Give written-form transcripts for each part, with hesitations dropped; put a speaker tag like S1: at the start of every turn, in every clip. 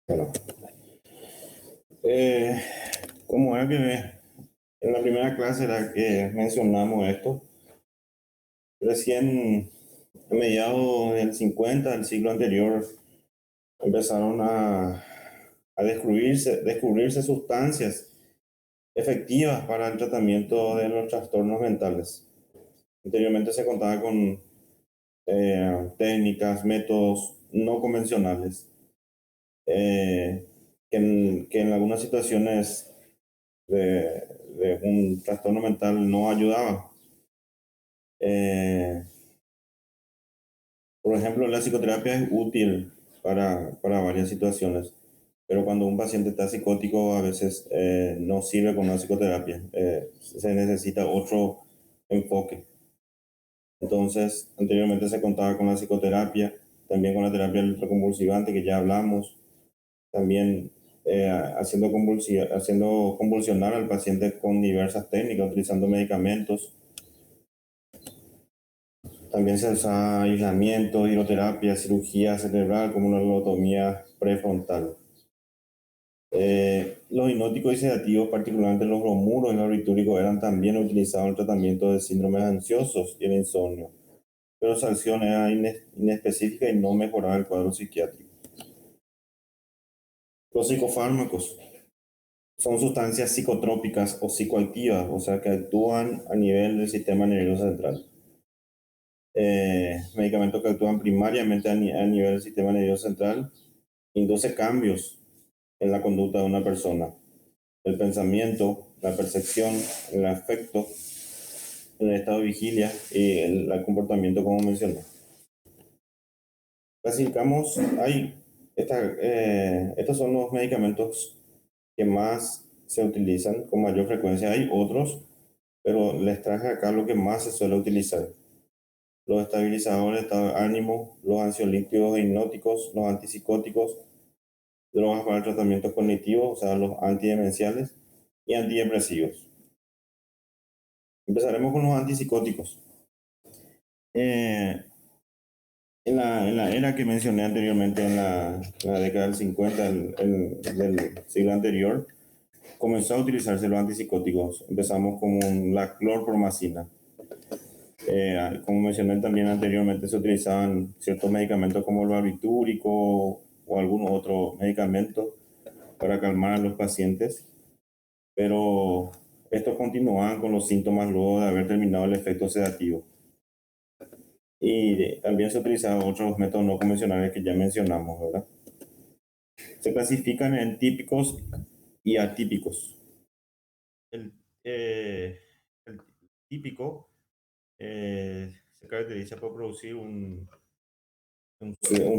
S1: Bueno, eh, como era que en la primera clase era que mencionamos esto, recién a mediados del 50 del siglo anterior empezaron a descubrirse sustancias efectivas para el tratamiento de los trastornos mentales. Anteriormente se contaba con técnicas, métodos no convencionales, que en algunas situaciones de, de un trastorno mental no ayudaban. Eh, por ejemplo, la psicoterapia es útil para varias situaciones, pero cuando un paciente está psicótico a veces no sirve con la psicoterapia, se necesita otro enfoque. Entonces, anteriormente se contaba con la psicoterapia, también con la terapia electroconvulsivante que ya hablamos, también haciendo convulsionar al paciente con diversas técnicas, utilizando medicamentos. También se usa aislamiento, hidroterapia, cirugía cerebral como una lobotomía prefrontal. Los hipnóticos y sedativos, particularmente los bromuros y los barbitúricos, eran también utilizados en el tratamiento de síndromes ansiosos y el insomnio, pero su acción era inespecífica y no mejoraba el cuadro psiquiátrico. Los psicofármacos son sustancias psicotrópicas o psicoactivas, o sea, que actúan a nivel del sistema nervioso central. Medicamentos que actúan primariamente a nivel del sistema nervioso central, induce cambios en la conducta de una persona, el pensamiento, la percepción, el afecto, el estado de vigilia y el comportamiento, como mencioné. Clasificamos, estos son los medicamentos que más se utilizan con mayor frecuencia. Hay otros, pero les traje acá lo que más se suele utilizar: los estabilizadores de estado de ánimo, los ansiolíticos e hipnóticos, los antipsicóticos, drogas para el tratamiento cognitivo, o sea, los antidemenciales y antidepresivos. Empezaremos con los antipsicóticos. Eh, en la era que mencioné anteriormente, en la década del 50 del siglo anterior, comenzó a utilizarse los antipsicóticos. Empezamos con la clorpromazina. Como mencioné también anteriormente, se utilizaban ciertos medicamentos como el barbitúrico o algún otro medicamento para calmar a los pacientes, pero estos continuaban con los síntomas luego de haber terminado el efecto sedativo. Y también se utilizaban otros métodos no convencionales que ya mencionamos, ¿verdad? Se clasifican en típicos y atípicos. El, el típico se caracteriza por producir un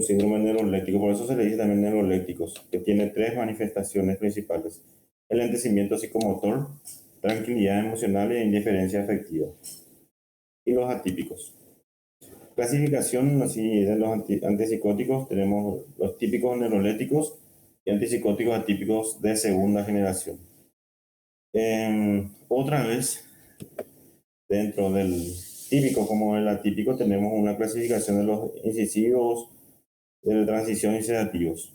S1: síndrome neuroléptico, por eso se le dice también neurolépticos, que tiene tres manifestaciones principales: el lentecimiento psicomotor, tranquilidad emocional e indiferencia afectiva. Y los atípicos. Clasificación así de los antipsicóticos: tenemos los típicos neurolépticos y antipsicóticos atípicos de segunda generación. Otra vez, dentro del típico como el atípico, tenemos una clasificación de los incisivos, de transición y sedativos.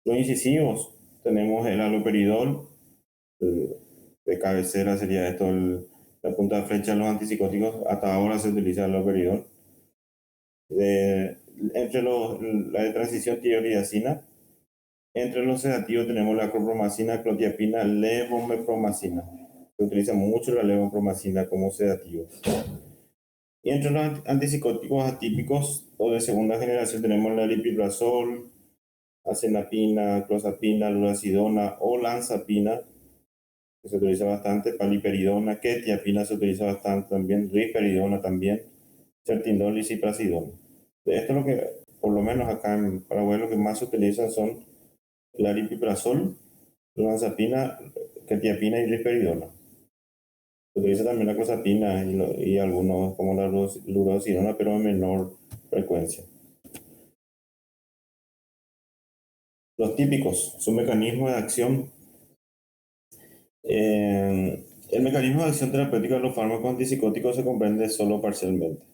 S1: Los incisivos tenemos el haloperidol, de cabecera sería esto, la punta de flecha de los antipsicóticos. Hasta ahora se utiliza el haloperidol. Entre la de transición tiroidacina. Entre los sedativos tenemos la clorpromazina, clondiapina, levomepromazina. Se utiliza mucho la levomepromazina como sedativo. Y entre los antipsicóticos atípicos o de segunda generación tenemos la aripiprazol, acenapina, clozapina, lurasidona o lanzapina, que se utiliza bastante, paliperidona, quetiapina se utiliza bastante también, risperidona también, certindol y ciprasidona. De esto lo que, por lo menos acá en Paraguay, lo que más se utilizan son el aripiprazol, lanzapina, quetiapina y risperidona. Se utiliza también la clozapina y algunos como la lurasidona, pero en menor frecuencia. Los típicos, su mecanismo de acción. El mecanismo de acción terapéutica de los fármacos antipsicóticos se comprende solo parcialmente.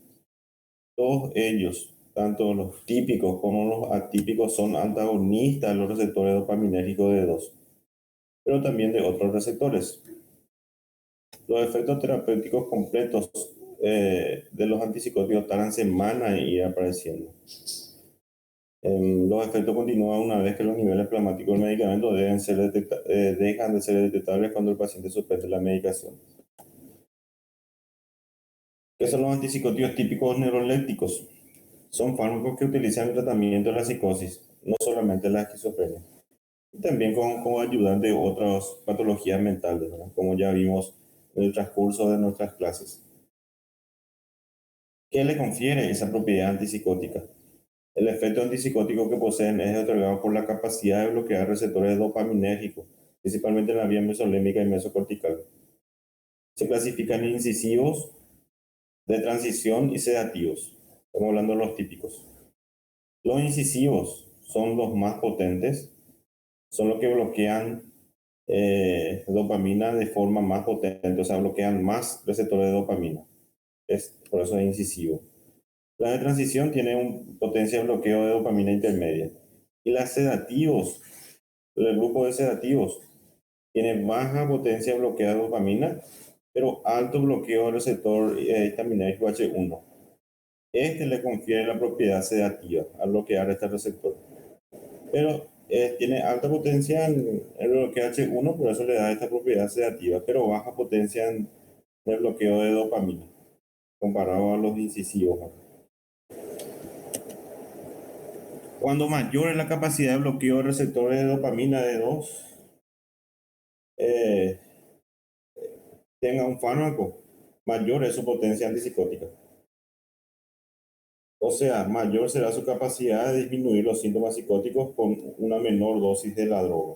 S1: Todos ellos tanto los típicos como los atípicos son antagonistas de los receptores dopaminérgicos de dos, pero también de otros receptores. Los efectos terapéuticos completos de los antipsicóticos tardan semanas en ir apareciendo. Los efectos continúan una vez que los niveles plasmáticos del medicamento dejan de ser detectables cuando el paciente suspende la medicación. ¿Qué son los antipsicóticos típicos neurolépticos? Son fármacos que utilizan el tratamiento de la psicosis, no solamente la esquizofrenia, y también como ayudante de otras patologías mentales, ¿verdad? Como ya vimos en el transcurso de nuestras clases. ¿Qué le confiere esa propiedad antipsicótica? El efecto antipsicótico que poseen es otorgado por la capacidad de bloquear receptores dopaminérgicos, principalmente en la vía mesolémica y mesocortical. Se clasifican en incisivos, de transición y sedativos. Estamos hablando de los típicos. Los incisivos son los más potentes, son los que bloquean dopamina de forma más potente, o sea, bloquean más receptores de dopamina. Por eso es incisivo. La de transición tiene una potencia de bloqueo de dopamina intermedia. Y las sedativos, el grupo de sedativos, tiene baja potencia de bloqueo de dopamina, pero alto bloqueo del receptor histaminérgico H1. Este le confiere la propiedad sedativa al bloquear este receptor. Pero tiene alta potencia en el bloqueo H1, por eso le da esta propiedad sedativa, pero baja potencia en el bloqueo de dopamina, comparado a los incisivos. Cuando mayor es la capacidad de bloqueo de receptores de dopamina de 2, eh, tenga un fármaco, mayor es su potencia antipsicótica. O sea, mayor será su capacidad de disminuir los síntomas psicóticos con una menor dosis de la droga.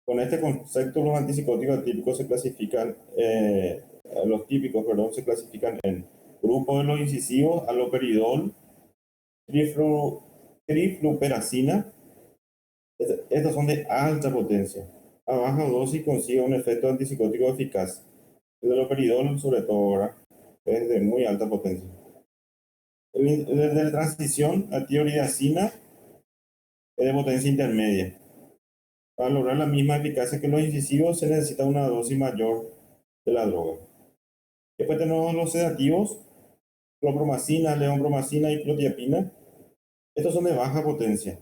S1: Con este concepto, los antipsicóticos típicos se clasifican, los típicos, perdón, se clasifican en grupos de los incisivos, haloperidol, trifluperacina. Estos son de alta potencia. A baja dosis consigue un efecto antipsicótico eficaz. El haloperidol, sobre todo, ahora, es de muy alta potencia. El de transición a tioridazina es de potencia intermedia. Para lograr la misma eficacia que los incisivos se necesita una dosis mayor de la droga. Después tenemos los sedativos, clopromacina, levobromacina y clozapina. Estos son de baja potencia.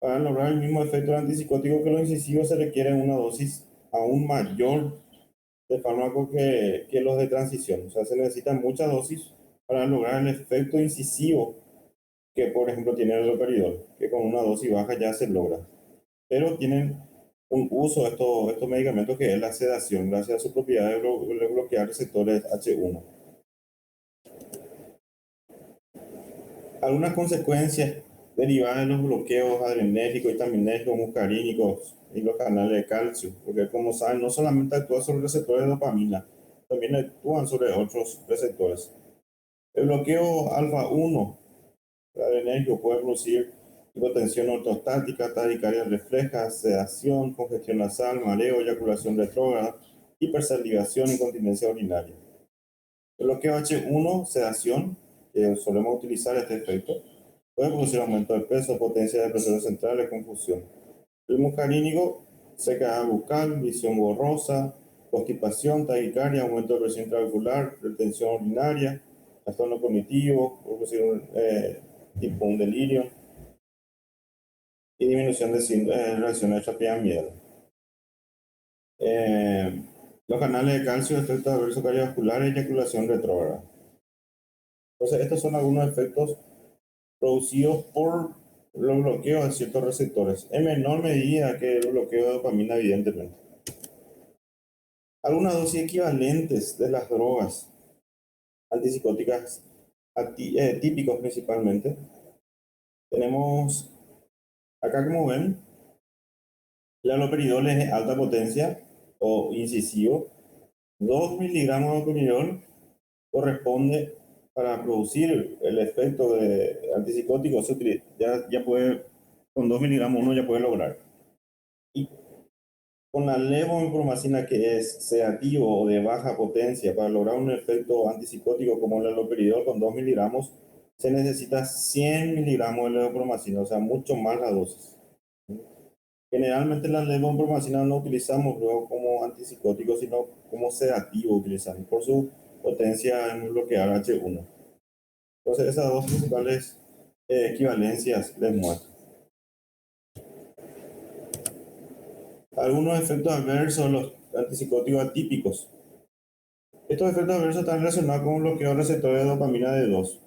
S1: Para lograr el mismo efecto antipsicótico que los incisivos se requiere una dosis aún mayor de fármaco que los de transición. O sea, se necesita mucha dosis para lograr el efecto incisivo que, por ejemplo, tiene el haloperidol, que con una dosis baja ya se logra. Pero tienen un uso de estos medicamentos que es la sedación, gracias a su propiedad de bloquear receptores H1. Algunas consecuencias derivadas de los bloqueos adrenérgicos, histaminérgicos, muscarínicos y los canales de calcio, porque como saben, no solamente actúan sobre receptores de dopamina, también actúan sobre otros receptores. El bloqueo alfa 1 adrenérgico puede producir hipotensión ortostática, taquicardia refleja, sedación, congestión nasal, mareo, eyaculación retrógrada, hipersalivación y incontinencia urinaria. El bloqueo H1, sedación, que solemos utilizar este efecto, puede producir aumento de peso, potencia de presiones centrales, confusión. El muscarínico, sequedad bucal, visión borrosa, constipación, taquicardia, aumento de presión intraocular, retención urinaria, trastorno cognitivo, tipo un delirio y disminución de reacciones de trápida-miedo. Los canales de calcio, efectos adversos cardiovasculares, eyaculación retrógrada. Entonces, estos son algunos efectos producidos por los bloqueos de ciertos receptores, en menor medida que el bloqueo de dopamina, evidentemente. Algunas dosis equivalentes de las drogas antipsicóticas típicos principalmente. Tenemos acá, como ven, el haloperidol es de alta potencia o incisivo. 2 miligramos de haloperidol corresponde para producir el efecto de antipsicótico, ya puede, con 2 miligramos uno ya puede lograr. Y con la levobromacina, que es sedativo o de baja potencia, para lograr un efecto antipsicótico como el haloperidol con 2 miligramos, se necesita 100 miligramos de levopromacina, o sea, mucho más la dosis. Generalmente la levopromacina no utilizamos luego como antipsicótico, sino como sedativo utilizamos por su potencia en bloquear H1. Entonces esas dos principales equivalencias les muestro. Algunos efectos adversos de los antipsicóticos atípicos. Estos efectos adversos están relacionados con un bloqueo de receptores de dopamina D2.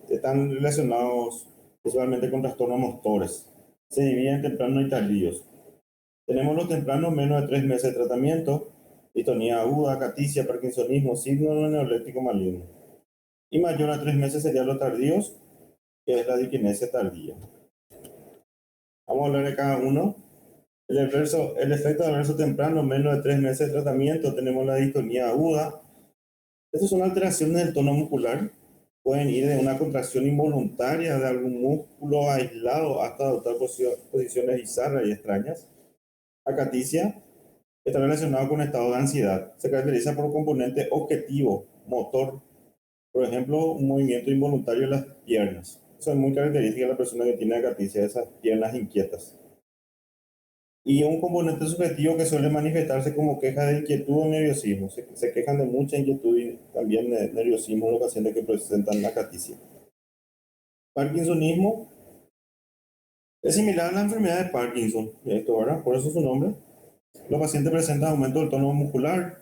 S1: Están relacionados principalmente con trastornos motores. Se dividen en tempranos y tardíos. Tenemos los tempranos, menos de 3 meses de tratamiento, distonía aguda, acaticia, parkinsonismo, síndrome neuroléptico maligno. Y mayor a 3 meses serían los tardíos, que es la diquinesia tardía. Vamos a hablar de cada uno. El efecto adverso temprano, menos de 3 meses de tratamiento, tenemos la distonía aguda. Estas son alteraciones del tono muscular. Pueden ir de una contracción involuntaria de algún músculo aislado hasta adoptar posiciones bizarras y extrañas. Acaticia está relacionado con estado de ansiedad. Se caracteriza por un componente objetivo, motor. Por ejemplo, un movimiento involuntario de las piernas. Eso es muy característico de la persona que tiene acaticia, esas piernas inquietas. Y un componente subjetivo que suele manifestarse como queja de inquietud o nerviosismo. Se quejan de mucha inquietud y también de nerviosismo los pacientes que presentan la acaticia. Parkinsonismo es similar a la enfermedad de Parkinson, esto, ¿verdad? Por eso su nombre. Los pacientes presentan aumento del tono muscular,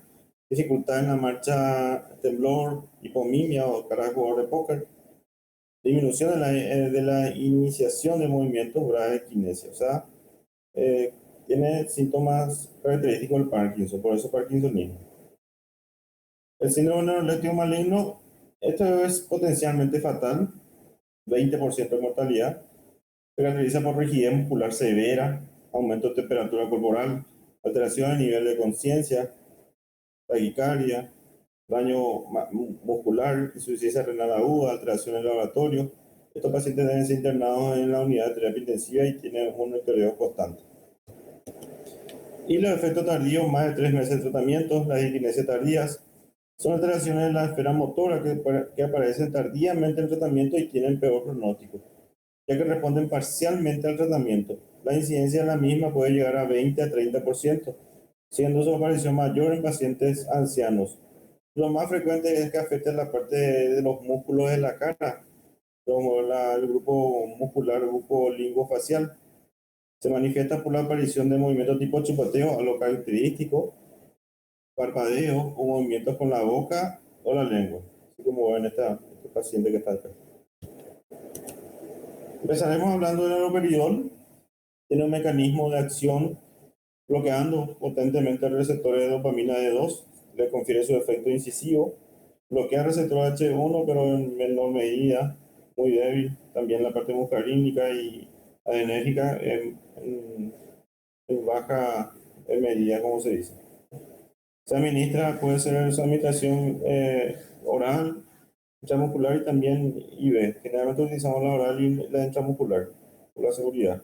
S1: dificultad en la marcha, temblor, hipomimia o cara de jugador de póker, disminución de la iniciación de movimientos, ¿verdad? De kinesia. O sea, tiene síntomas característicos del Parkinson, por eso Parkinsonismo. El síndrome neuroléptico maligno, esto es potencialmente fatal, 20% de mortalidad. Se caracteriza por rigidez muscular severa, aumento de temperatura corporal, alteración del nivel de conciencia, taquicardia, daño muscular, insuficiencia renal aguda, alteración en el laboratorio. Estos pacientes deben ser internados en la unidad de terapia intensiva y tienen un monitoreo constante. Y los efectos tardíos, más de 3 meses de tratamiento, las disquinesias tardías, son alteraciones en la esfera motora que aparecen tardíamente en el tratamiento y tienen peor pronóstico, ya que responden parcialmente al tratamiento. La incidencia de la misma puede llegar a 20 a 30%, siendo su aparición mayor en pacientes ancianos. Lo más frecuente es que afecte la parte de los músculos de la cara, como el grupo muscular, el grupo linguofacial. Se manifiesta por la aparición de movimientos tipo chupeteo, a lo característico, parpadeo o movimientos con la boca o la lengua, así como ven este paciente que está acá. Empezaremos hablando del haloperidol. Tiene un mecanismo de acción bloqueando potentemente el receptor de dopamina D2, le confiere su efecto incisivo, bloquea el receptor H1, pero en menor medida, muy débil, también la parte muscarínica y adrenérgica en baja medida, como se dice. Se administra, puede ser su administración oral, intramuscular y también IV. Generalmente utilizamos la oral y la intramuscular por la seguridad.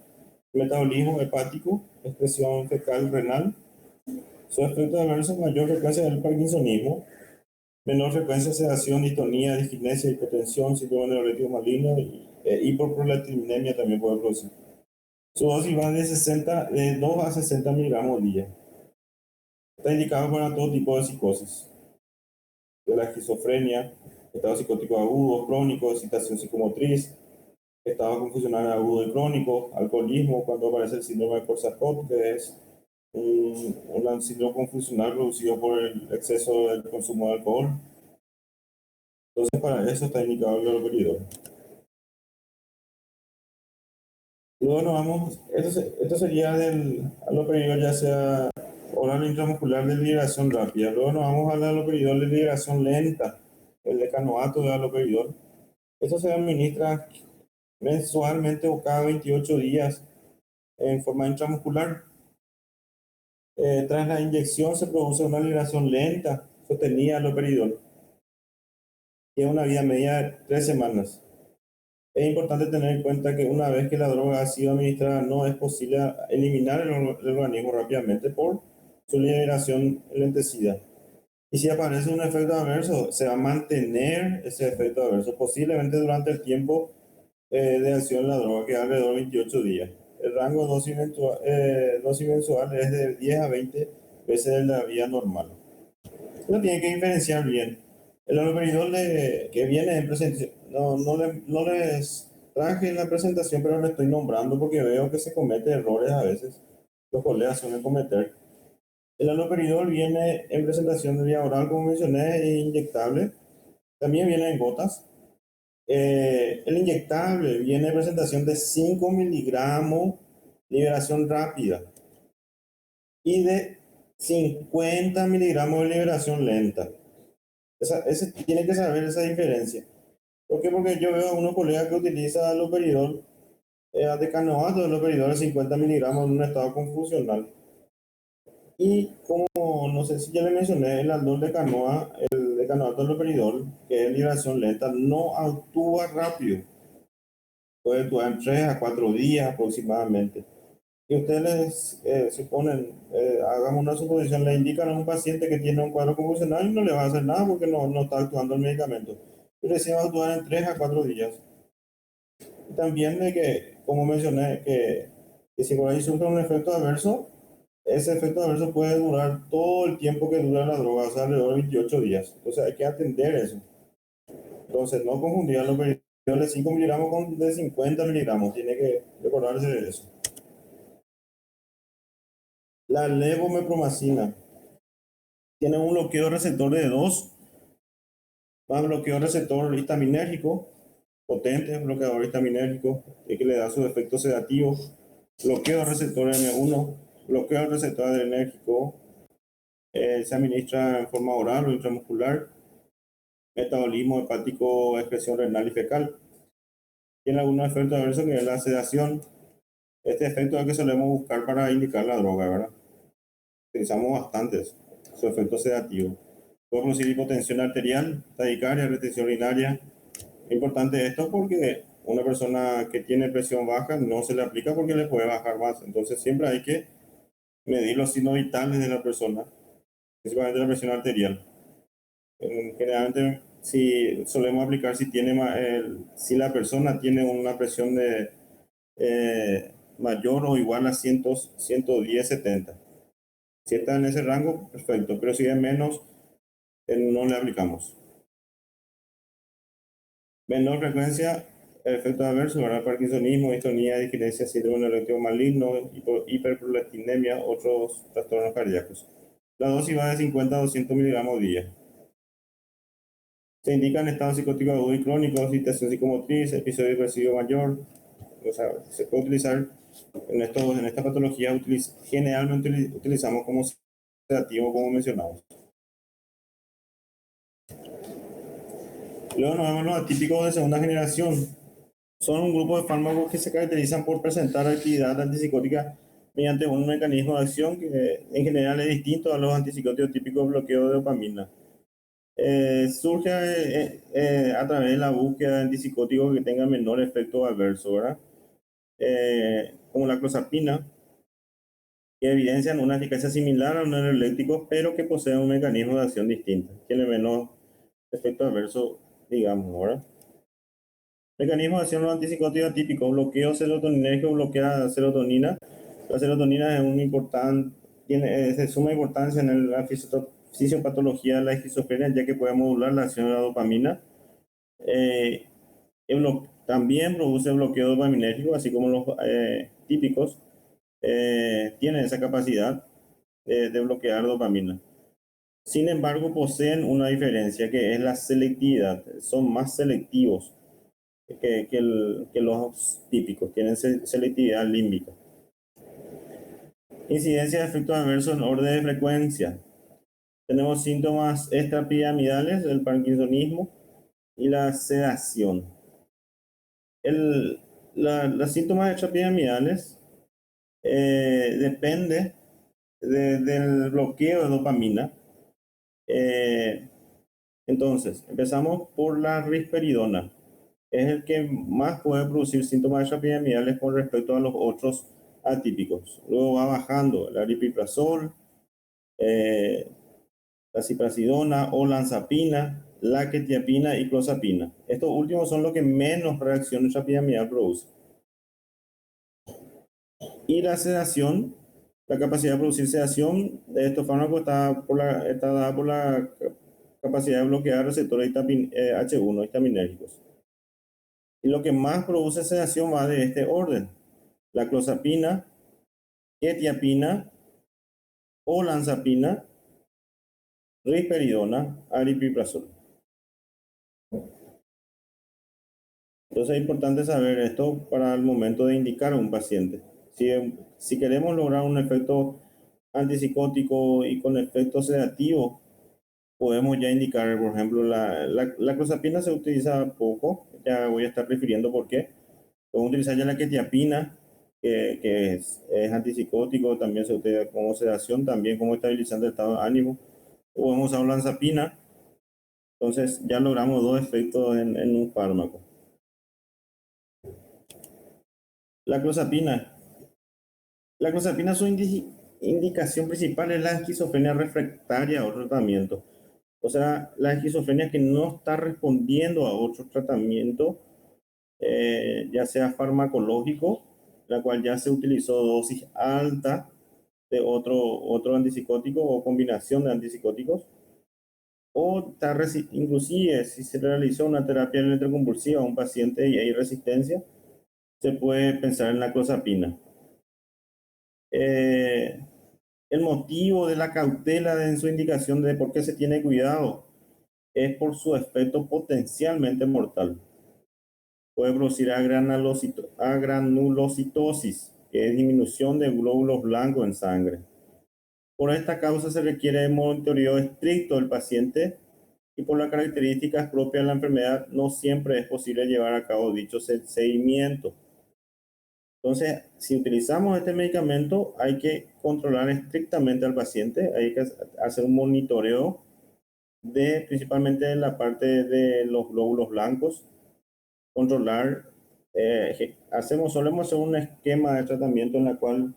S1: Metabolismo hepático, expresión fecal renal. Su efecto adverso, mayor frecuencia del parkinsonismo, menor frecuencia de sedación, distonía, disquinesia, hipotensión, síndrome neuroléptico maligno y hiperprolactinemia también puede producir. Su dosis va de 2 a 60 miligramos al día. Está indicado para todo tipo de psicosis, de la esquizofrenia, estado psicótico agudo, crónico, excitación psicomotriz, estado confusional agudo y crónico, alcoholismo, cuando aparece el síndrome de Korsakoff, que es un síndrome confusional producido por el exceso del consumo de alcohol. Entonces, para eso está indicado el haloperidol. Luego nos vamos, esto sería del haloperidol, ya sea oral intramuscular de liberación rápida. Luego nos vamos al haloperidol de liberación lenta, el decanoato de haloperidol. Esto se administra mensualmente o cada 28 días en forma intramuscular. Tras la inyección se produce una liberación lenta, sostenida al haloperidol. Tiene una vida media de 3 semanas. Es importante tener en cuenta que una vez que la droga ha sido administrada no es posible eliminar el organismo rápidamente por su liberación lentecida. Y si aparece un efecto adverso, se va a mantener ese efecto adverso posiblemente durante el tiempo de acción de la droga, que es alrededor de 28 días. El rango de dosis mensual es de 10 a 20 veces de la vía normal. Uno tiene que diferenciar bien. El haloperidol que viene en presentación, no les traje en la presentación, pero le estoy nombrando porque veo que se cometen errores a veces. Los colegas suelen cometer. El haloperidol viene en presentación de vía oral, como mencioné, e inyectable. También viene en gotas. El inyectable viene en presentación de 5 miligramos, liberación rápida, y de 50 miligramos de liberación lenta. Ese tiene que saber esa diferencia. ¿Por qué? Porque yo veo a unos colegas que utilizan haloperidol, decanoato de haloperidol de 50 miligramos en un estado confusional. Y como no sé si ya le mencioné, el aldol de canoa, el decanoato de haloperidol, que es liberación lenta, no actúa rápido. Puede actuar en 3 a 4 días aproximadamente. Y ustedes suponen, hagamos una suposición, le indican a un paciente que tiene un cuadro convulsional y no le va a hacer nada porque no está actuando el medicamento. Y recién va a actuar en 3 a 4 días. Y también de que, como mencioné, que si por ahí sufre un efecto adverso, ese efecto adverso puede durar todo el tiempo que dura la droga, o sea, alrededor de 28 días. Entonces hay que atender eso. Entonces no confundir los periodos de 5 miligramos con de 50 miligramos, tiene que recordarse de eso. La levomepromacina tiene un bloqueo receptor de 2, más bloqueo receptor histaminérgico, potente bloqueador histaminérgico, que le da sus efectos sedativos, bloqueo receptor M1, bloqueo receptor adrenérgico, se administra en forma oral o intramuscular, metabolismo hepático, excreción renal y fecal. Tiene algunos efectos adversos que es la sedación. Este efecto es el que solemos buscar para indicar la droga, ¿verdad? Utilizamos bastantes su efecto sedativo. Puede producir hipotensión arterial, taquicardia, retención urinaria. Es importante esto porque una persona que tiene presión baja no se le aplica porque le puede bajar más. Entonces siempre hay que medir los signos vitales de la persona, principalmente la presión arterial. Generalmente si solemos aplicar si tiene si la persona tiene una presión de mayor o igual a 110-70. Si está en ese rango, perfecto, pero si es menos, no le aplicamos. Menor frecuencia, efectos adversos, ¿verdad? Parkinsonismo, distonía, disquinesia, síndrome eléctrico maligno, hiperprolactinemia, otros trastornos cardíacos. La dosis va de 50 a 200 miligramos día. Se indican estados psicóticos agudos y crónicos, agitación psicomotriz, episodio depresivo mayor. O sea, se puede utilizar en esta patología, generalmente utilizamos como sedativo, como mencionamos. Luego nos vemos los atípicos de segunda generación. Son un grupo de fármacos que se caracterizan por presentar actividad antipsicótica mediante un mecanismo de acción que en general es distinto a los antipsicóticos típicos de bloqueo de dopamina. Surge a través de la búsqueda de antipsicóticos que tengan menor efecto adverso, ¿verdad? Como la clozapina, que evidencian una eficacia similar a los neuroleptícos, pero que poseen un mecanismo de acción distinto, tiene menor efecto adverso, digamos, ¿verdad? Mecanismo de acción de los antipsicóticos típicos, bloqueo serotoninérgico, bloquea serotonina. La serotonina es es de suma importancia en la fisiopatología de la esquizofrenia, ya que puede modular la acción de la dopamina. Eh, También produce bloqueo dopaminérgico, así como los típicos tienen esa capacidad de bloquear dopamina. Sin embargo, poseen una diferencia que es la selectividad. Son más selectivos que los típicos, tienen selectividad límbica. Incidencia de efectos adversos en orden de frecuencia. Tenemos síntomas extrapiramidales del parkinsonismo y la sedación. Los síntomas extrapiramidales depende del bloqueo de dopamina. Entonces, empezamos por la risperidona. Es el que más puede producir síntomas extrapiramidales con respecto a los otros atípicos. Luego va bajando el aripiprazol, la ciprasidona, olanzapina, la quetiapina y clozapina. Estos últimos son los que menos reacción intrapidemial producen. Y la sedación, la capacidad de producir sedación de estos fármacos está dada por la capacidad de bloquear receptores H1 histaminérgicos. Y lo que más produce sedación va de este orden: la clozapina, quetiapina, olanzapina, risperidona, aripiprazol. Entonces es importante saber esto para el momento de indicar a un paciente. Si queremos lograr un efecto antipsicótico y con efecto sedativo, podemos ya indicar, por ejemplo, la clozapina se utiliza poco, ya voy a estar refiriendo por qué. Podemos utilizar ya la quetiapina, que es antipsicótico, también se utiliza como sedación, también como estabilizante del estado de ánimo. Podemos usar olanzapina. Entonces ya logramos dos efectos en un fármaco. La clozapina. La clozapina, su indicación principal es la esquizofrenia refractaria a otro tratamiento. O sea, la esquizofrenia que no está respondiendo a otro tratamiento, ya sea farmacológico, la cual ya se utilizó dosis alta de otro antipsicótico o combinación de antipsicóticos, o inclusive si se realizó una terapia electroconvulsiva a un paciente y hay resistencia, se puede pensar en la clozapina. El motivo de la cautela en su indicación de por qué se tiene cuidado es por su efecto potencialmente mortal. Puede producir agranulocitosis, que es disminución de glóbulos blancos en sangre. Por esta causa se requiere monitoreo estricto del paciente y por las características propias de la enfermedad no siempre es posible llevar a cabo dicho seguimiento. Entonces, si utilizamos este medicamento, hay que controlar estrictamente al paciente, hay que hacer un monitoreo principalmente en la parte de los glóbulos blancos, controlar, solemos hacer un esquema de tratamiento en la cual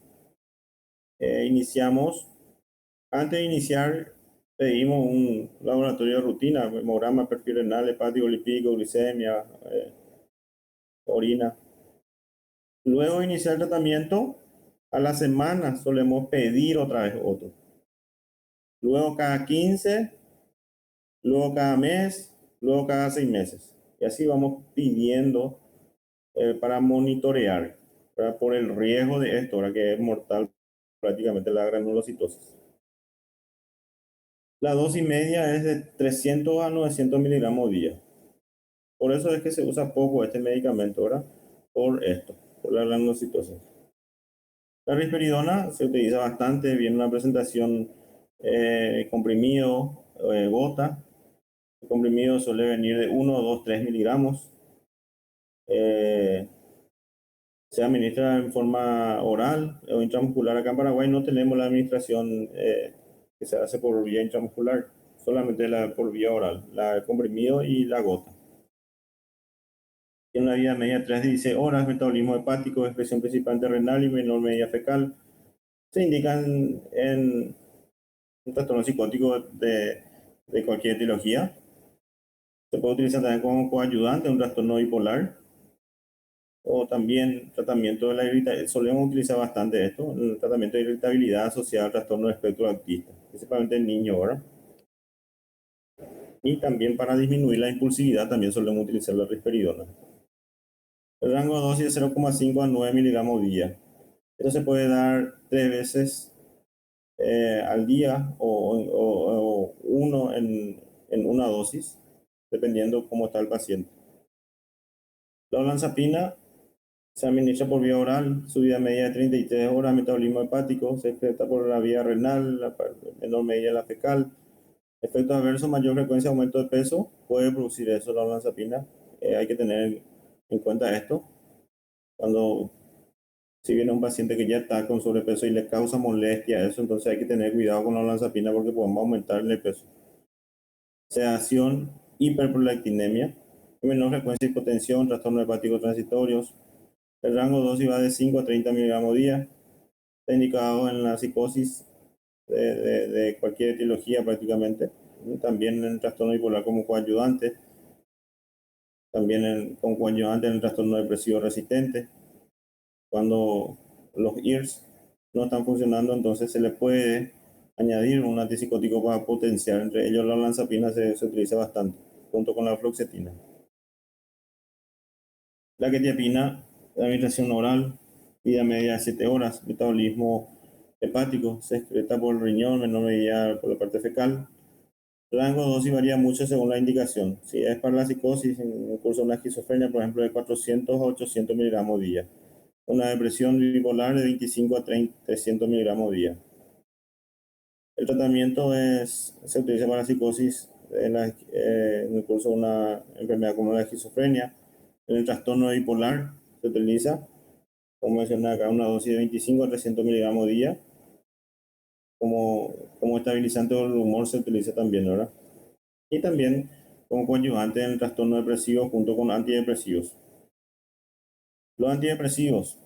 S1: antes de iniciar, pedimos un laboratorio de rutina, hemograma, perfil renal, hepático, lipídico, glicemia, orina. Luego de iniciar el tratamiento, a la semana solemos pedir otra vez otro. Luego cada 15, luego cada mes, luego cada 6 meses. Y así vamos pidiendo para monitorear, por el riesgo de esto, ahora que es mortal prácticamente la granulocitosis. La dosis media es de 300 a 900 miligramos día. Por eso es que se usa poco este medicamento, ¿verdad? Por esto, por la granulocitosis. La risperidona se utiliza bastante, viene una presentación comprimido, gota. El comprimido suele venir de 1, 2, 3 miligramos. Se administra en forma oral o intramuscular. Acá en Paraguay no tenemos la administración que se hace por vía intramuscular, solamente por vía oral, la comprimido y la gota. Tiene una vida media de 3 a 16 horas, metabolismo hepático, expresión principalmente renal y menor medida fecal. Se indican en un trastorno psicótico de cualquier etiología. Se puede utilizar también como coayudante en un trastorno bipolar o también tratamiento de la irritabilidad. Solemos utilizar bastante esto, el tratamiento de irritabilidad asociada al trastorno de espectro autista, principalmente en niños, ¿verdad? Y también para disminuir la impulsividad también solemos utilizar la risperidona. El rango de dosis de 0,5 a 9 miligramos día. Esto se puede dar 3 veces al día o uno en una dosis, dependiendo cómo está el paciente. La olanzapina se administra por vía oral, su vida media de 33 horas, metabolismo hepático, se excreta por la vía renal, la menor medida la fecal. Efectos adversos, mayor frecuencia, aumento de peso, puede producir eso la olanzapina. Hay que tener en cuenta esto. Si viene un paciente que ya está con sobrepeso y le causa molestia eso, entonces hay que tener cuidado con la olanzapina porque podemos aumentarle el peso. Sedación, hiperprolactinemia, menor frecuencia de hipotensión, trastornos hepáticos transitorios. El rango de dosis va de 5 a 30 miligramos día. Está indicado en la psicosis de cualquier etiología prácticamente. También en el trastorno bipolar como coadyuvante, también como coadyuvante en el trastorno depresivo resistente. Cuando los EARS no están funcionando, entonces se le puede añadir un antipsicótico para potenciar. Entre ellos la olanzapina se utiliza bastante, junto con la fluoxetina. La quetiapina, la administración oral, vida media de 7 horas, metabolismo hepático, se excreta por el riñón, menor medida por la parte fecal. El rango de dosis varía mucho según la indicación. Si es para la psicosis, en el curso de una esquizofrenia, por ejemplo, de 400 a 800 miligramos día. Una depresión bipolar de 25 a 300 miligramos día. El tratamiento se utiliza para psicosis en el curso de una enfermedad como la esquizofrenia. En el trastorno bipolar se utiliza, como mencioné acá, una dosis de 25 a 300 miligramos día. Como estabilizante del humor se utiliza también, ¿verdad? Y también como coadyuvante en el trastorno depresivo junto con antidepresivos. Los antidepresivos,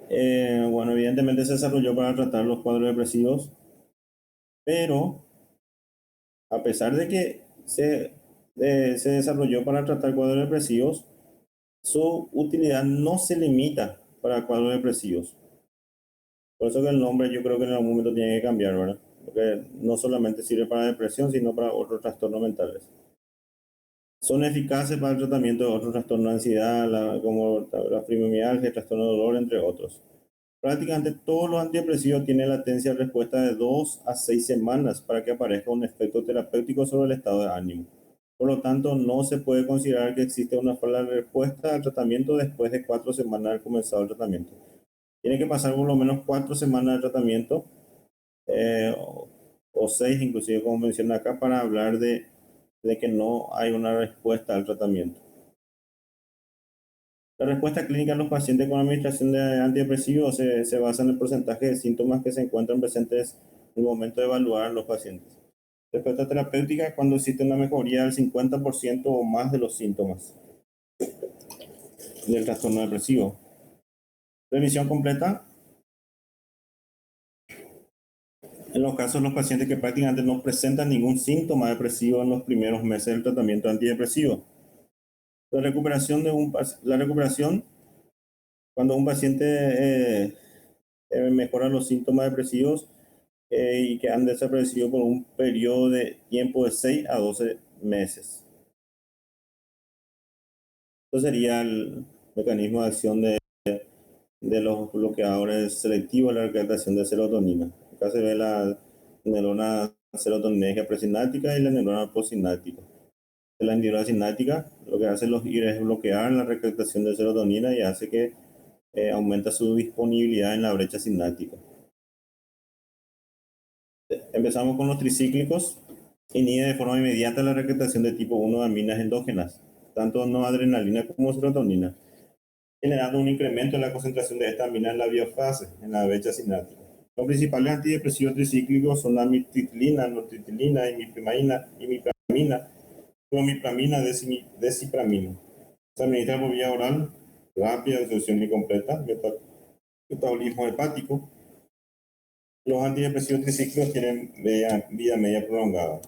S1: bueno, evidentemente se desarrolló para tratar los cuadros depresivos, pero a pesar de que se desarrolló para tratar cuadros depresivos, su utilidad no se limita para cuadros depresivos. Por eso que el nombre yo creo que en algún momento tiene que cambiar, ¿verdad? Porque no solamente sirve para depresión, sino para otros trastornos mentales. Son eficaces para el tratamiento de otros trastornos de ansiedad, como la fibromialgia, el trastorno de dolor, entre otros. Prácticamente todos los antidepresivos tienen latencia de respuesta de 2 a 6 semanas para que aparezca un efecto terapéutico sobre el estado de ánimo. Por lo tanto, no se puede considerar que existe una sola respuesta al tratamiento después de 4 semanas de haber comenzado el tratamiento. Tiene que pasar por lo menos 4 semanas de tratamiento, o 6 inclusive, como menciona acá, para hablar de que no hay una respuesta al tratamiento. La respuesta clínica en los pacientes con administración de antidepresivos se basa en el porcentaje de síntomas que se encuentran presentes en el momento de evaluar a los pacientes. Respuesta terapéutica cuando existe una mejoría del 50% o más de los síntomas del trastorno depresivo. Revisión completa en los casos de los pacientes que prácticamente no presentan ningún síntoma depresivo en los primeros meses del tratamiento antidepresivo. La recuperación, cuando un paciente mejora los síntomas depresivos y que han desaparecido por un periodo de tiempo de 6 a 12 meses. Eso sería el mecanismo de acción de los bloqueadores selectivos de la recaptación de serotonina. Acá se ve la neurona serotoninérgica presináptica y la neurona postsináptica. La neurona sináptica lo que hace los IR es bloquear la recaptación de serotonina y hace que aumenta su disponibilidad en la brecha sináptica. Empezamos con los tricíclicos. Inhibe de forma inmediata la recaptación de tipo 1 de aminas endógenas, tanto noradrenalina como serotonina, generando un incremento en la concentración de esta amina en la biofase, en la brecha sináptica. Los principales antidepresivos tricíclicos son la amitriptilina, nortriptilina, imipramina, clomipramina, desipramina. Se administra por vía oral, rápida, absorción incompleta, metabolismo hepático. Los antidepresivos tricíclicos tienen vida media prolongada.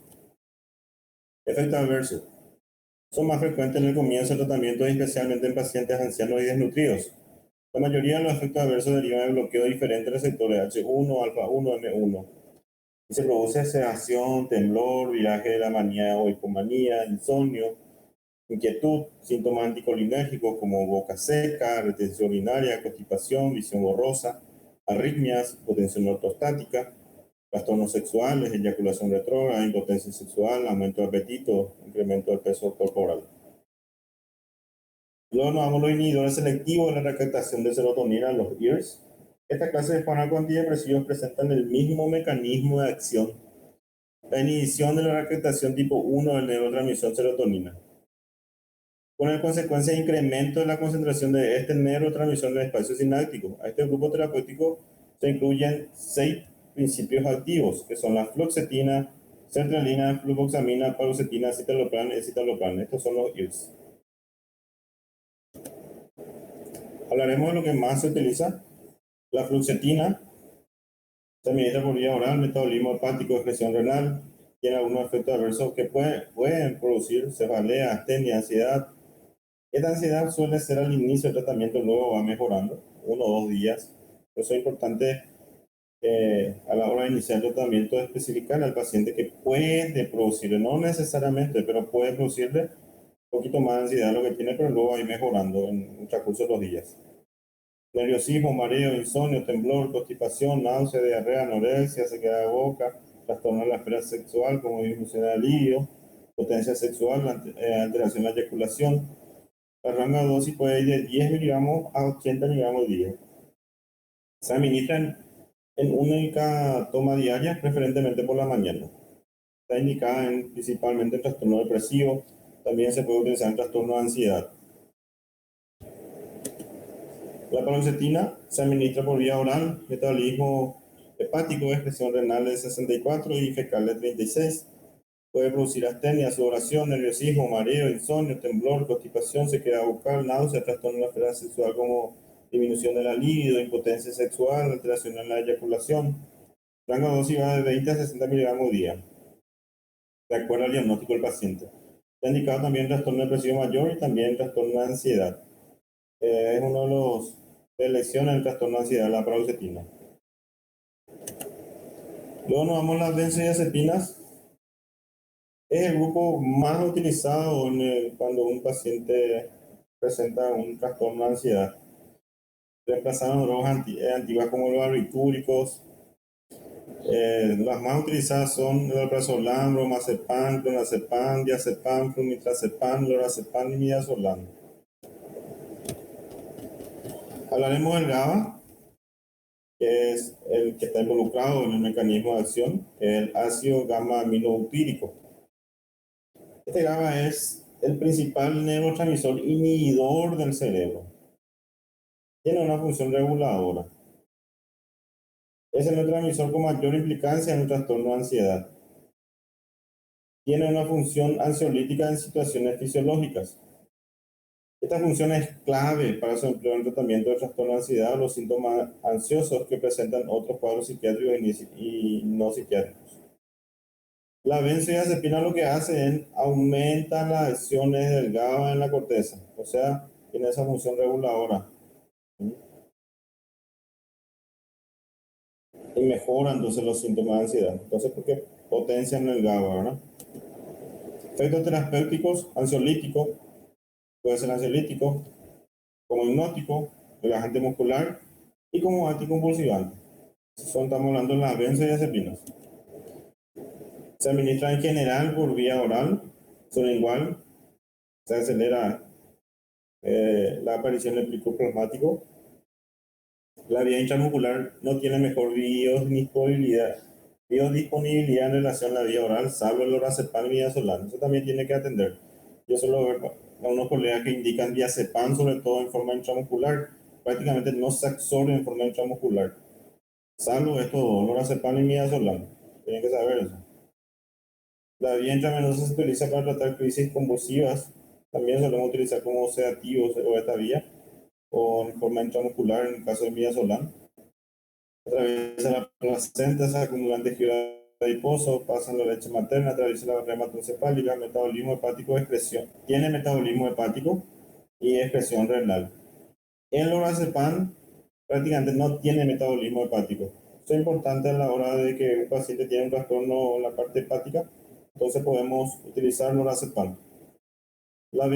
S1: Efecto adverso. Son más frecuentes en el comienzo del tratamiento, especialmente en pacientes ancianos y desnutridos. La mayoría de los efectos adversos derivan de bloqueo de diferentes receptores H1, alfa-1, M1. Y se produce sedación, temblor, viraje de la manía o hipomanía, insomnio, inquietud, síntomas anticolinérgicos como boca seca, retención urinaria, constipación, visión borrosa, arritmias, potencia ortostática, trastornos sexuales, eyaculación retrógrada, impotencia sexual, aumento de apetito, incremento del peso corporal. Luego nos vamos a los inhibidores selectivos de la recaptación de serotonina, los EARS. Esta clase de fármacos antidepresivos presentan el mismo mecanismo de acción, la inhibición de la recaptación tipo 1 del neurotransmisor serotonina, con el consecuencia de incremento de la concentración de este neurotransmisor en el espacio sináptico. A este grupo terapéutico se incluyen 6 principios activos, que son la fluoxetina, sertralina, fluvoxamina, paroxetina, citalopram y escitalopram. Estos son los EARS. Hablaremos de lo que más se utiliza. La fluoxetina Se administra por vía oral, metabolismo hepático, excreción renal, tiene algunos efectos adversos que pueden producir cefalea, astenia, ansiedad. Esta ansiedad suele ser al inicio del tratamiento, luego va mejorando, 1 o 2 días. Por eso es importante a la hora de iniciar el tratamiento especificar al paciente que puede producirle, no necesariamente, pero puede producirle un poquito más de ansiedad de lo que tiene, pero luego va a ir mejorando en el transcurso de los días. Nerviosismo, mareo, insomnio, temblor, constipación, náusea, diarrea, anorexia, sequedad de boca, trastorno de la esfera sexual como disminución de libido, potencia sexual, alteración de la eyaculación. El rango de dosis puede ir de 10 miligramos a 80 miligramos día. Se administran en única toma diaria, preferentemente por la mañana. Está indicada principalmente en trastorno depresivo, también se puede utilizar en trastorno de ansiedad. La paroxetina se administra por vía oral, metabolismo hepático, excreción renal de 64 y fecal de 36. Puede producir astenia, sudoración, nerviosismo, mareo, insomnio, temblor, constipación, sequedad bucal, náusea, trastorno de la esfera sexual como disminución de la libido, impotencia sexual, alteración en la eyaculación. Rango de dosis va de 20 a 60 miligramos día, de acuerdo al diagnóstico del paciente. Está indicado también trastorno depresivo mayor y también trastorno de ansiedad. Es uno de los de elección en el trastorno de ansiedad, la paroxetina. Luego nos vamos a las benzodiazepinas. Es el grupo más utilizado cuando un paciente presenta un trastorno de ansiedad. Reemplazando drogas antiguas como los barbitúricos. Las más utilizadas son el alprazolam, bromazepam, clonazepam, diazepam, flunitrazepam, lorazepam y midazolam. Hablaremos del GABA, que es el que está involucrado en el mecanismo de acción, el ácido gamma aminobutírico. Este GABA es el principal neurotransmisor inhibidor del cerebro. Tiene una función reguladora. Es el neurotransmisor con mayor implicancia en el trastorno de ansiedad. Tiene una función ansiolítica en situaciones fisiológicas. Esta función es clave para su empleo en el tratamiento del trastorno de ansiedad o los síntomas ansiosos que presentan otros cuadros psiquiátricos y no psiquiátricos. La benzodiazepina lo que hace es aumenta las acciones del GABA en la corteza, o sea, tiene esa función reguladora. Y mejora entonces los síntomas de ansiedad. Entonces, porque potencian el GABA, ¿verdad? Efectos terapéuticos, ansiolítico, puede ser ansiolítico, como hipnótico, relajante muscular y como anticonvulsivante. Estamos hablando de las benzodiazepinas. Se administra en general por vía oral, sublingual, se acelera la aparición del pico plasmático. La vía intramuscular no tiene mejor biodisponibilidad en relación a la vía oral, salvo el lorazepam y midazolam. Eso también tiene que atender. Yo suelo ver a unos colegas que indican diazepam, sobre todo en forma intramuscular. Prácticamente no se absorbe en forma intramuscular, salvo estos dos, lorazepam y midazolam. Tienen que saber eso. La vía intravenosa se utiliza para tratar crisis convulsivas. También solemos utilizar como sedativos o esta vía, o en forma intramuscular en el caso de midazolam. Atraviesa la placenta, se acumulan tejido adiposo, pasan la leche materna, atraviesa la barrera hematoencefálica, metabolismo hepático, excreción. Tiene metabolismo hepático y excreción renal. El lorazepam prácticamente no tiene metabolismo hepático. Esto es importante a la hora de que un paciente tiene un trastorno en la parte hepática, entonces podemos utilizar lorazepam. Las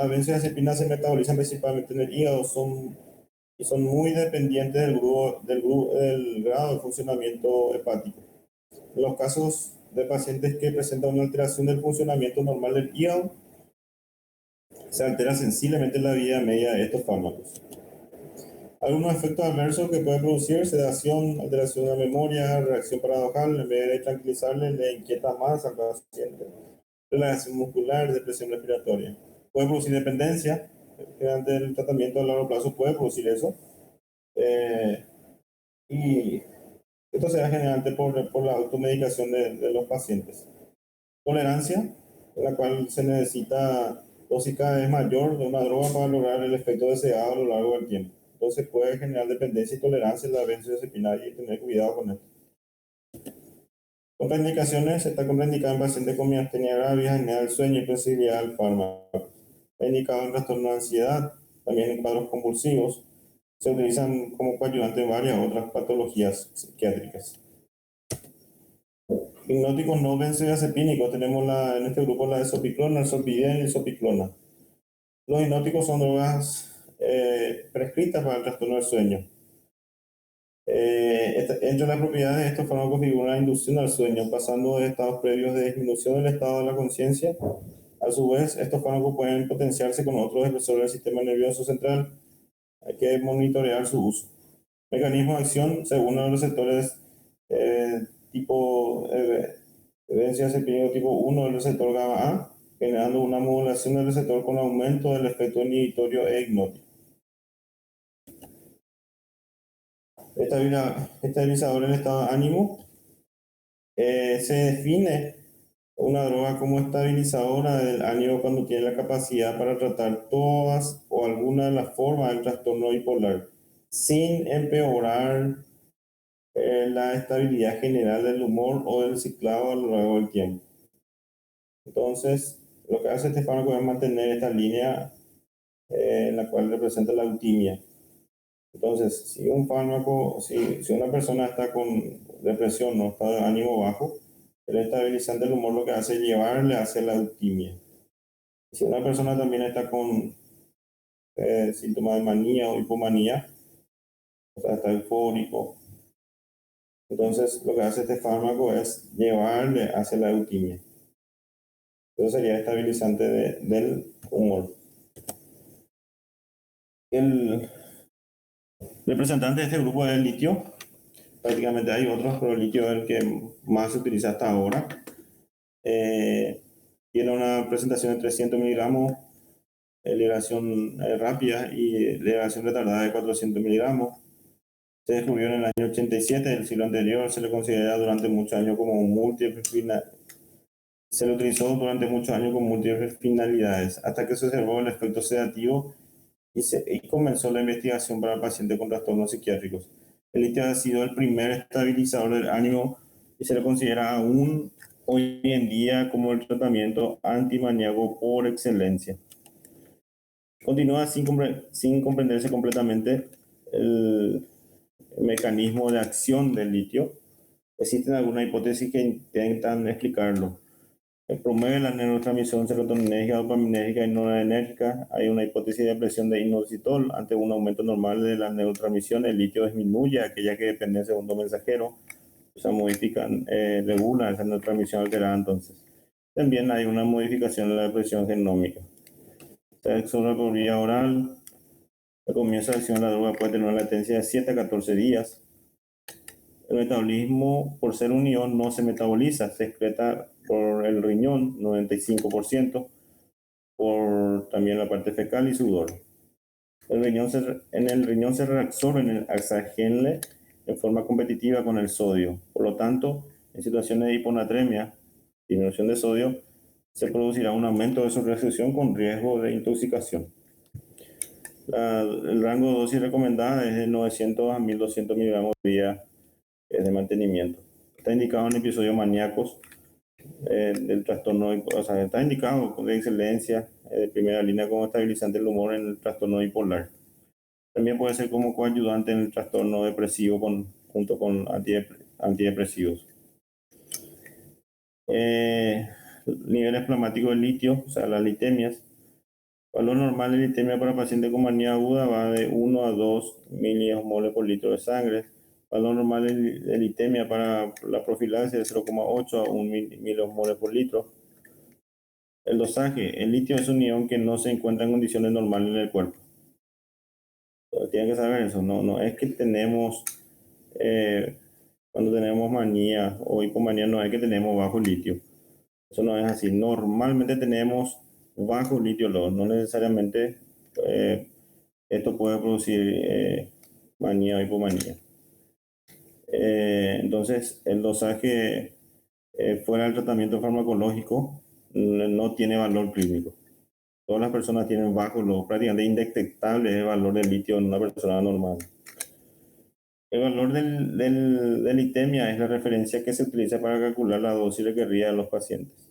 S1: benzodiazepinas se metabolizan principalmente en el hígado, y son muy dependientes del grado de funcionamiento hepático. En los casos de pacientes que presentan una alteración del funcionamiento normal del hígado, se altera sensiblemente la vida media de estos fármacos. Algunos efectos adversos que pueden producir: sedación, alteración de la memoria, reacción paradojal, en vez de tranquilizarle, le inquieta más al paciente, relajación muscular, depresión respiratoria. Puede producir dependencia, durante el tratamiento a largo plazo puede producir eso. Y esto se da generalmente por la automedicación de los pacientes. Tolerancia, en la cual se necesita dosis cada vez mayor de una droga para lograr el efecto deseado a lo largo del tiempo. Entonces puede generar dependencia y tolerancia en la benzodiazepina y tener cuidado con esto. Contraindicaciones: está contraindicado en pacientes con miastenia grave, apnea del sueño y sensibilidad al fármaco. Está indicado en trastorno de ansiedad, también en cuadros convulsivos. Se utilizan como coadyuvante en varias otras patologías psiquiátricas. Hipnóticos no benzodiazepínicos. Tenemos en este grupo la esopiclona, el solpidem y el sopiclona. Los hipnóticos son drogas prescritas para el trastorno del sueño. Entre las propiedades de estos fármacos figura la inducción al sueño, pasando de estados previos de disminución del estado de la conciencia. A su vez, estos fármacos pueden potenciarse con otros depresores del sistema nervioso central. Hay que monitorear su uso. Mecanismo de acción: según los receptores tipo benzodiazepínico tipo 1 del receptor GABA A, generando una modulación del receptor con aumento del efecto inhibitorio e hipnótico. Estabilizador del estado de ánimo. Se define una droga como estabilizadora del ánimo cuando tiene la capacidad para tratar todas o alguna de las formas del trastorno bipolar, sin empeorar la estabilidad general del humor o del ciclado a lo largo del tiempo. Entonces, lo que hace este fármaco es mantener esta línea en la cual representa la eutimia. Entonces, si un fármaco, si una persona está con depresión, no está de ánimo bajo, el estabilizante del humor lo que hace es llevarle hacia la eutimia. Si una persona también está con síntomas de manía o hipomanía, o sea, está eufórico, entonces lo que hace este fármaco es llevarle hacia la eutimia. Eso sería estabilizante del humor. El representante de este grupo es el litio. Prácticamente hay otros, pero el litio es el que más se utiliza hasta ahora. Tiene una presentación de 300 miligramos, liberación rápida y liberación retardada de 400 miligramos. Se descubrió en el año 87 del siglo anterior. Se le considera durante muchos años como se lo utilizó durante muchos años con múltiples finalidades, hasta que se observó el efecto sedativo y comenzó la investigación para pacientes con trastornos psiquiátricos. El litio ha sido el primer estabilizador del ánimo y se le considera aún hoy en día como el tratamiento antimaníaco por excelencia. Continúa sin comprenderse completamente el mecanismo de acción del litio. Existen algunas hipótesis que intentan explicarlo. Promueve la neurotransmisión serotoninérgica, dopaminérgica y noradrenérgica. Hay una hipótesis de presión de inositol. Ante un aumento normal de la neurotransmisión, el litio disminuye aquella que depende del segundo mensajero. O sea, regula esa neurotransmisión alterada entonces. También hay una modificación de la presión genómica. Sexo por vía oral. El comienzo de acción de la droga puede tener una latencia de 7 a 14 días. El metabolismo, por ser un ion, no se metaboliza, se excreta por el riñón, 95%, por también la parte fecal y sudor. En el riñón se reabsorbe en el hexagenle en forma competitiva con el sodio. Por lo tanto, en situaciones de hiponatremia, disminución de sodio, se producirá un aumento de su reabsorción con riesgo de intoxicación. El rango de dosis recomendada es de 900 a 1200 miligramos por día de mantenimiento. Está indicado en episodios maníacos del trastorno, o sea, está indicado de excelencia de primera línea como estabilizante del humor en el trastorno bipolar. También puede ser como coayudante en el trastorno depresivo junto con antidepresivos. Niveles plasmáticos de litio, o sea, las litemias. Valor normal de litemia para pacientes con manía aguda va de 1 a 2 miliosmoles por litro de sangre. Valor normal de litemia para la profilaxis de 0,8 a 1 miliosmoles por litro. El dosaje. El litio es un ion que no se encuentra en condiciones normales en el cuerpo. Tienen que saber eso. No es que tenemos, cuando tenemos manía o hipomanía, no es que tenemos bajo litio. Eso no es así. Normalmente tenemos bajo litio, no necesariamente esto puede producir manía o hipomanía. Entonces, el dosaje fuera del tratamiento farmacológico no tiene valor clínico. Todas las personas tienen bajo, prácticamente indetectable el valor del litio en una persona normal. El valor del ITEMIA es la referencia que se utiliza para calcular la dosis requerida de los pacientes.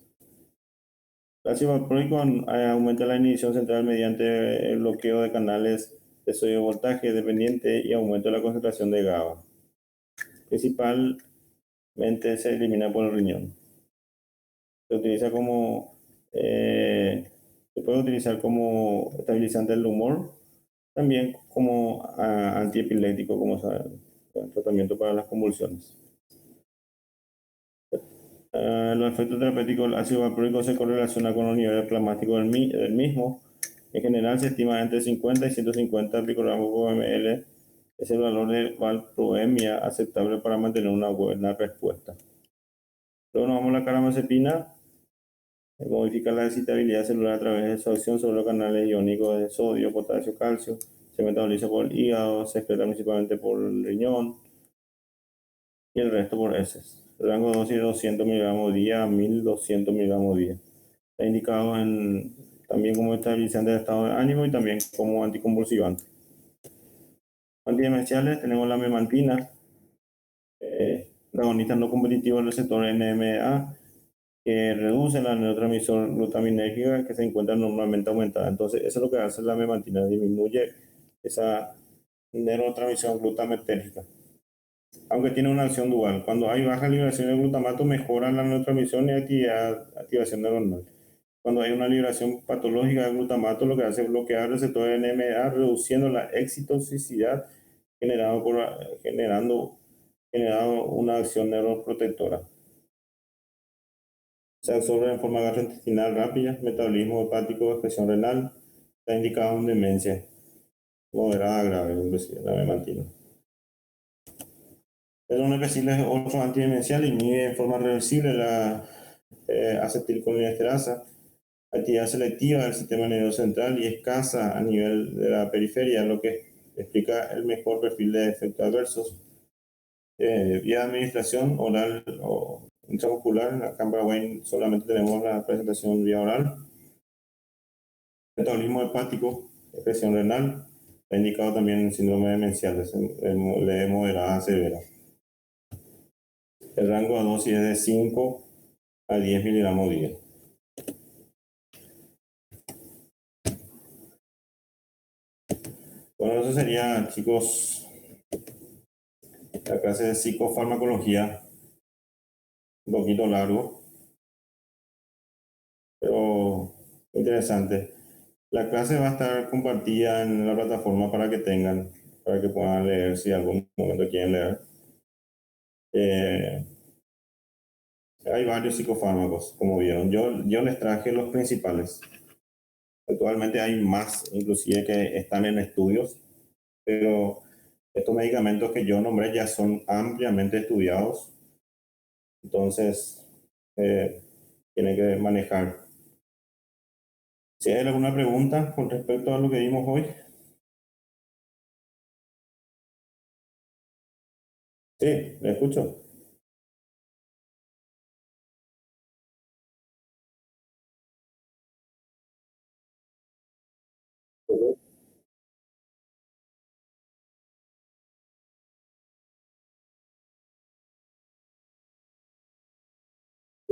S1: El ácido valproico aumenta la inhibición central mediante el bloqueo de canales de sodio voltaje dependiente y aumento de la concentración de GABA. Principalmente se elimina por el riñón. Se utiliza se puede utilizar como estabilizante del humor, también como antiepiléptico, como tratamiento para las convulsiones. Los efectos terapéuticos del ácido valproico se correlacionan con los niveles plasmáticos del mismo. En general se estima entre 50 y 150 picogramos por ml. Es el valor de valproemia aceptable para mantener una buena respuesta. Luego nos vamos a la carbamazepina. Modifica la excitabilidad celular a través de su acción sobre los canales iónicos de sodio, potasio, calcio. Se metaboliza por el hígado, se excreta principalmente por el riñón y el resto por heces. El rango de dosis de 200 miligramos día a 1200 miligramos día. Está indicado también como estabilizante de estado de ánimo y también como anticonvulsivante. Antidemenciales tenemos la memantina, agonista no competitivo del receptor NMDA, que reduce la neurotransmisor glutaminérgica que se encuentra normalmente aumentada. Entonces, eso es lo que hace la memantina, disminuye esa neurotransmisión glutamatérgica. Aunque tiene una acción dual. Cuando hay baja liberación de glutamato, mejora la neurotransmisión y activación neuronal. Cuando hay una liberación patológica de glutamato, lo que hace es bloquear el receptor NMDA, reduciendo la excitotoxicidad generando una acción neuroprotectora. Se absorbe en forma gastrointestinal rápida, metabolismo hepático, expresión renal. Está indicado en demencia moderada grave, inclusive la memantina. El donepezil es otro antidemencial, inhibe en forma reversible la acetilcolinesterasa, actividad selectiva del sistema nervioso central y escasa a nivel de la periferia, lo que explica el mejor perfil de efectos adversos. Vía de administración oral o intramuscular, en la Cámara Wayne solamente tenemos la presentación vía oral. Metabolismo hepático, expresión renal, está indicado también en síndrome demencial, leve moderada a severa. El rango de dosis es de 5 a 10 miligramos día. Bueno, eso sería, chicos, la clase de psicofarmacología, un poquito largo, pero interesante. La clase va a estar compartida en la plataforma para que puedan leer si algún momento quieren leer. Hay varios psicofármacos, como vieron. Yo les traje los principales. Actualmente hay más, inclusive, que están en estudios, pero estos medicamentos que yo nombré ya son ampliamente estudiados, entonces tienen que manejar. Si hay alguna pregunta con respecto a lo que vimos hoy. Sí, le escucho.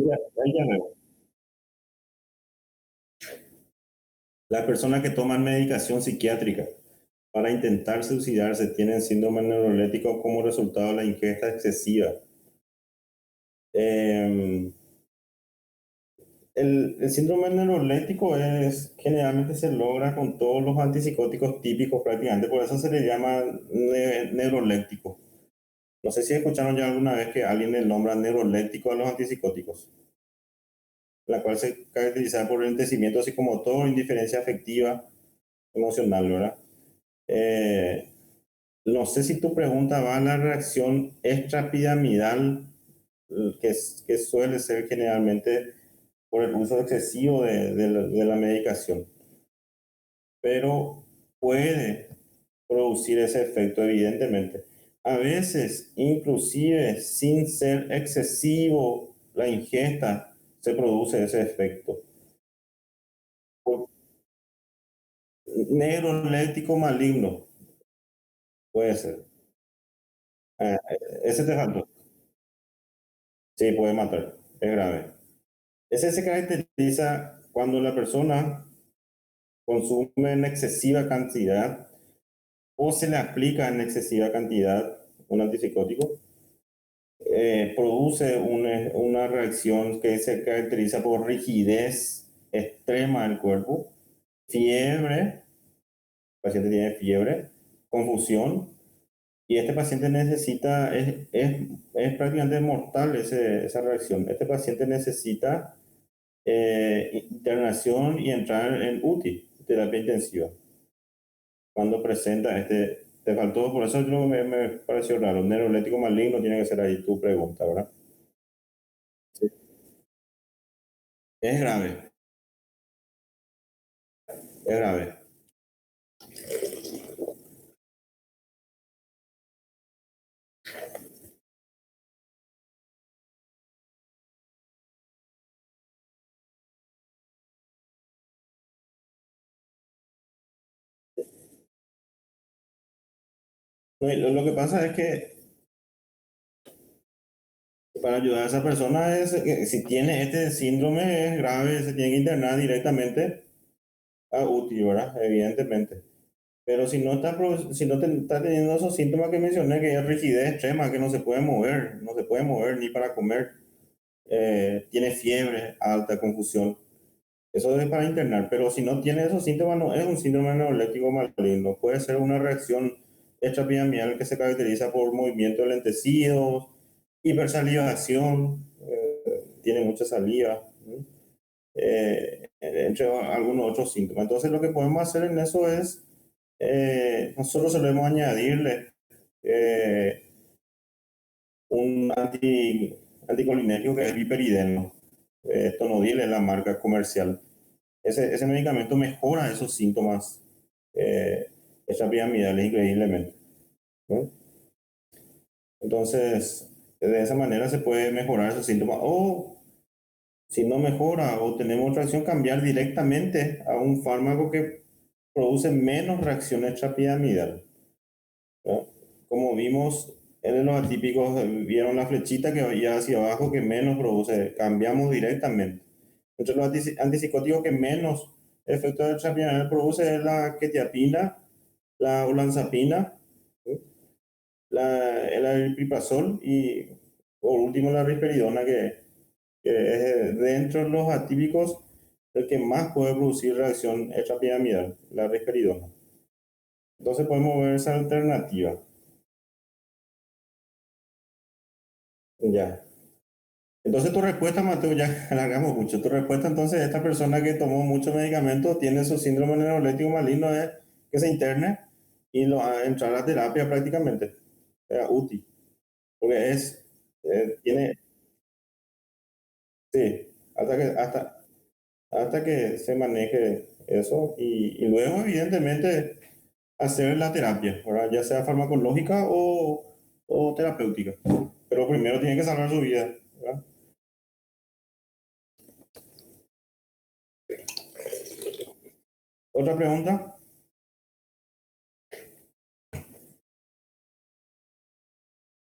S1: Ya veo. Las personas que toman medicación psiquiátrica para intentar suicidarse tienen síndrome neuroléptico como resultado de la ingesta excesiva. Eh, el síndrome neuroléptico generalmente se logra con todos los antipsicóticos típicos prácticamente, por eso se le llama neuroléptico. No sé si escucharon ya alguna vez que alguien le nombra neuroléptico a los antipsicóticos, la cual se caracteriza por enlentecimiento psicomotor, indiferencia afectiva, emocional, ¿verdad? Eh, no sé si tu pregunta va a la reacción extrapiramidal, que suele ser generalmente por el uso excesivo de la medicación, pero puede producir ese efecto evidentemente. A veces, inclusive sin ser excesivo la ingesta, se produce ese efecto. Neuroléptico maligno puede ser. Eh, ese te faltó. Sí, puede matar. Es grave. Ese se caracteriza cuando la persona consume en excesiva cantidad o se le aplica en excesiva cantidad un antipsicótico, produce una reacción que se caracteriza por rigidez extrema del cuerpo, fiebre, el paciente tiene fiebre, confusión, y este paciente necesita, es prácticamente mortal esa reacción. Este paciente necesita internación y entrar en UTI, terapia intensiva, cuando presenta este. Te faltó, por eso yo me pareció raro. Neurolético maligno tiene que ser ahí tu pregunta, ¿verdad? Sí. Es grave, es grave. No, y lo que pasa es que para ayudar a esa persona es que si tiene este síndrome es grave, se tiene que internar directamente a UTI, ¿verdad? Evidentemente. Pero si no está, si no está teniendo esos síntomas que mencioné, que es rigidez extrema, que no se puede mover, no se puede mover ni para comer, tiene fiebre alta, confusión, eso es para internar. Pero si no tiene esos síntomas, no es un síndrome neuroléptico maligno, puede ser una reacción extrapiramidal que se caracteriza por movimiento de lentecidos, hipersalivación, tiene mucha saliva, entre algunos otros síntomas. Entonces lo que podemos hacer en eso es, nosotros solemos añadirle eh, un anticolinérgico que es viperideno. Tonodil es la marca comercial. Ese medicamento mejora esos síntomas extrapiramidales increíblemente, ¿no? Entonces, de esa manera se puede mejorar esos síntomas. O si no mejora o tenemos reacción, cambiar directamente a un fármaco que produce menos reacción extrapiramidal, ¿no? Como vimos en los atípicos, vieron la flechita que vaya hacia abajo que menos produce, cambiamos directamente. Entre los antipsicóticos que menos efecto extrapiramidal produce es la quetiapina, la olanzapina, ¿sí? El aripiprazol y por último la risperidona que es dentro de los atípicos el que más puede producir reacción extrapiramidal, la risperidona. Entonces podemos ver esa alternativa. Ya. Entonces tu respuesta, Mateo, ya alargamos mucho. Tu respuesta entonces, esta persona que tomó muchos medicamentos, tiene su síndrome neuroléptico maligno, es que se interne y lo a entrar a terapia prácticamente, útil, porque tiene, sí, hasta que se maneje eso y luego evidentemente hacer la terapia, ¿verdad? Ya sea farmacológica o terapéutica, pero primero tiene que salvar su vida, ¿verdad? ¿Otra pregunta?